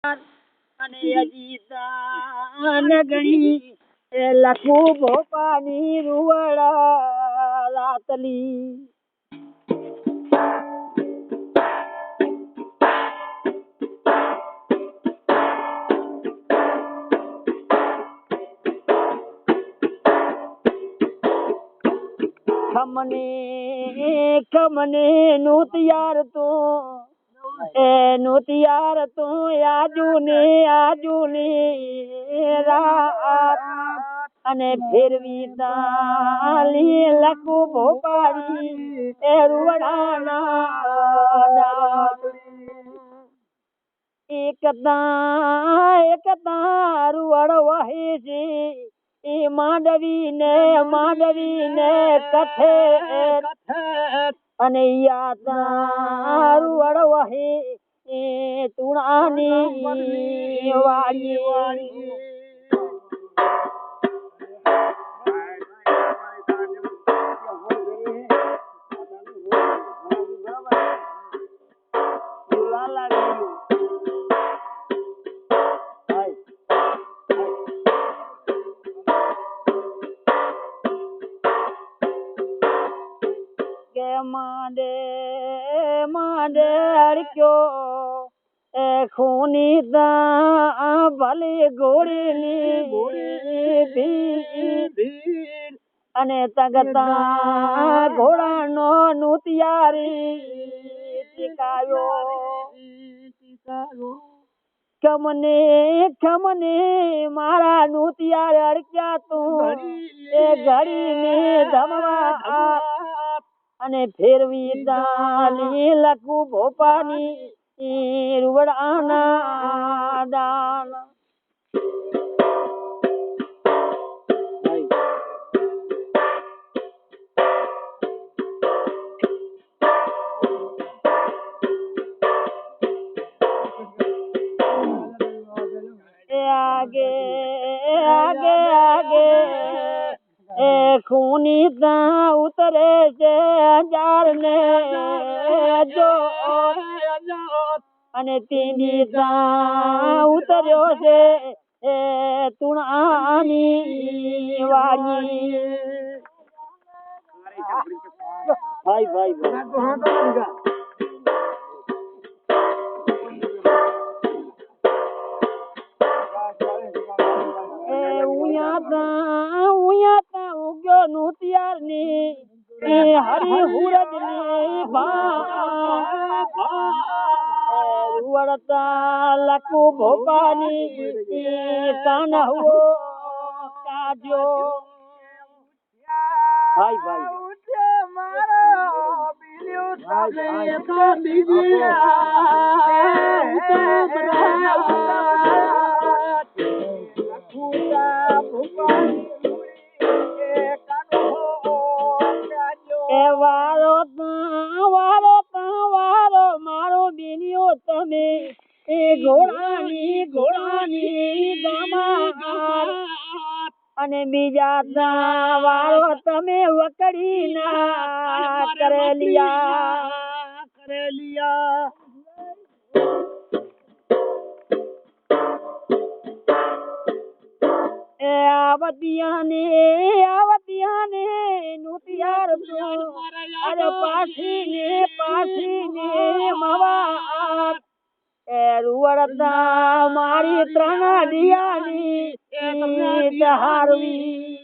અને અજીતા નગણી એ લખુ ભોપાની રૂવડા લાતલી ખમને નું તૈયાર તો નું તૈયાર તો આજુ ને રાત અને ફેરવી તાલી લખુ ભોપાડી એ રૂવડાના એકતા રૂવડ વહે છે એ માંડવી ને કથે અને યા રૂવડ વહે એ તુણાની વાળી માંડે અડક્યો એ ખૂની ભલે ઘોડીની ભીડ અને તગતા ઘોડાનો નુતિયારી ટીકાયો ખમને મારા નુતિયાર અડક્યા તું એ ઘડીને ધમવા અને ફેરવી દાલી લખુ ભોપાની રૂવડાના દાન આગે એ ખૂની ઉતરે છે અંજાર ને જો અને તેની ઉતર્યો છે એ તુણાની વાળી ભાઈ ઉગ્યો નુતિયાર ની હરી હુરજ ની રૂવડતા લખુ ભોપાની કાન હુઓ કાજો ભાઈ વારો મારો બેનિયો તમે એ ઘોડાની ગામા અને બીજા વારો તમે વકડી ના કરેલિયા એ આવતિયા ને નુતિયાર અરે પાછી ને મવા એ રૂવડતા મારી ત્રણ દિયાની હારવી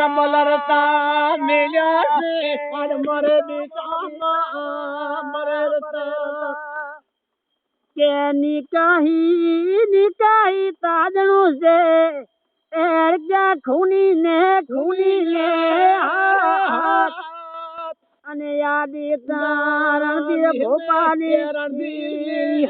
મલરતા મેલ્યા છે મરે મરતા કે નિકાહી તાજણું છે ક્યાં ખૂની ને અને યાદી રણધીર ભોપાની રણધીર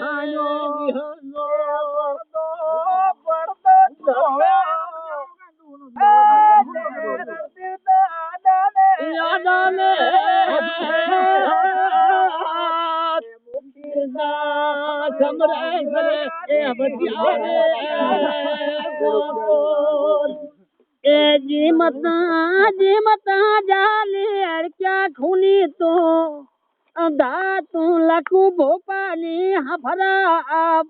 એ જીમતા જાલી અડક્યા ખૂની તો અંધા તું લખું ભોપાની હફરા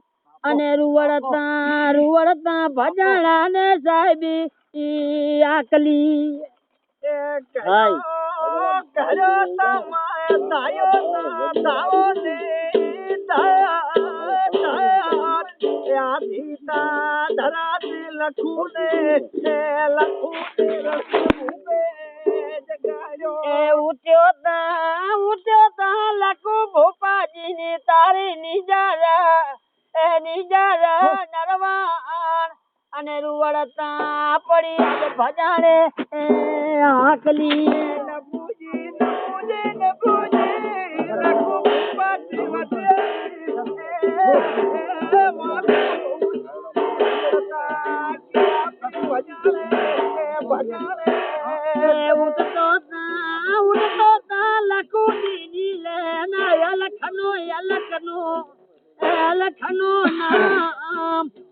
અને રૂવડતા ભજાણા ને સાહેબી આકલી લખુ ભોપાજી ની તારી નિજારા નરવાણ અને રૂવડતા પડી ભજાણે આકલી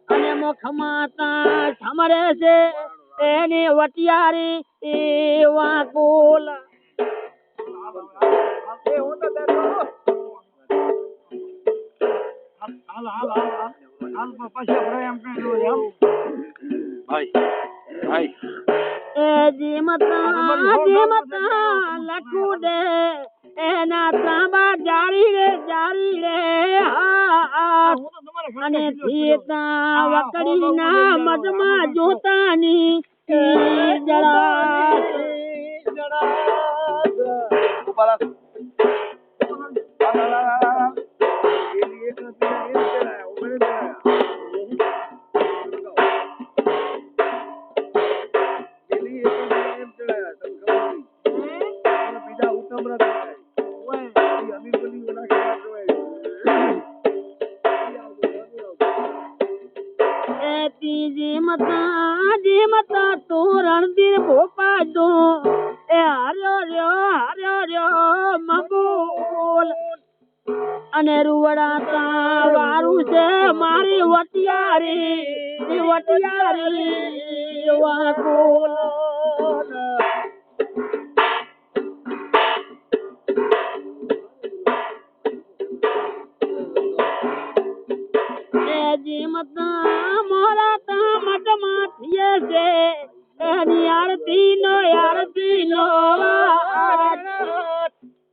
અને મુખમાતા સમરે છે એની વટિયારી વાકુલ જીમતા લખુ દે એના તાંબા જારી રે અને થીતા વકડી ના મદમાં જોતાની જડા જીમતા તું રણધીર ભોપા દો એ હાર્યો રહ્યો મબૂલ અને રૂવડાતા વારું છે મારી વટિયારી વાકુલ જીમતા મોરાતા મઠમાં થઈએ છે એની આરતી નો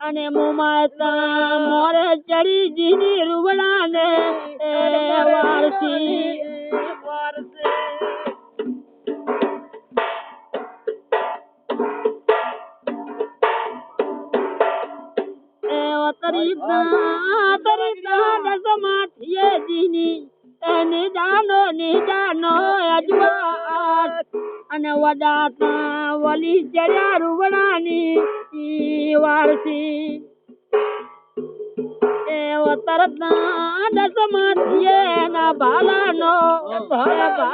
અને મોમાતા મોરે ચડી જીની રૂવડા ને વારસી તરીતા દસમાં થઈએ જીની નિજાનો અજવાત અને વડાતા વલી ચડ્યા રૂવડાની વારસી એ તરતના દસમાં થઈએ ના ભાલાનો અજવાત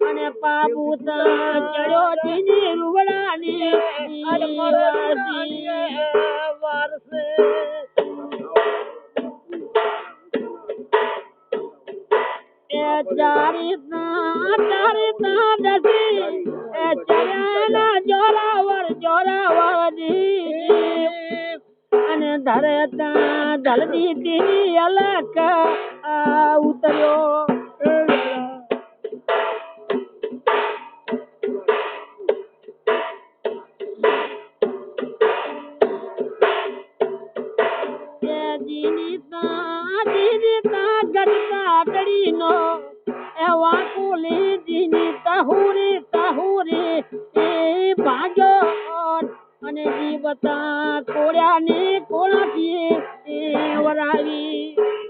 અને પાપુતા ચડ્યો જીની રૂવડાની વારસી ચારિતા દસી ચડ્યાના જોરાવર અને ધરતા જલ્દી તીની અલક ઉતર્યો ભાજો અને જીવતા કોળ્યા ને કોળાથી વરાવી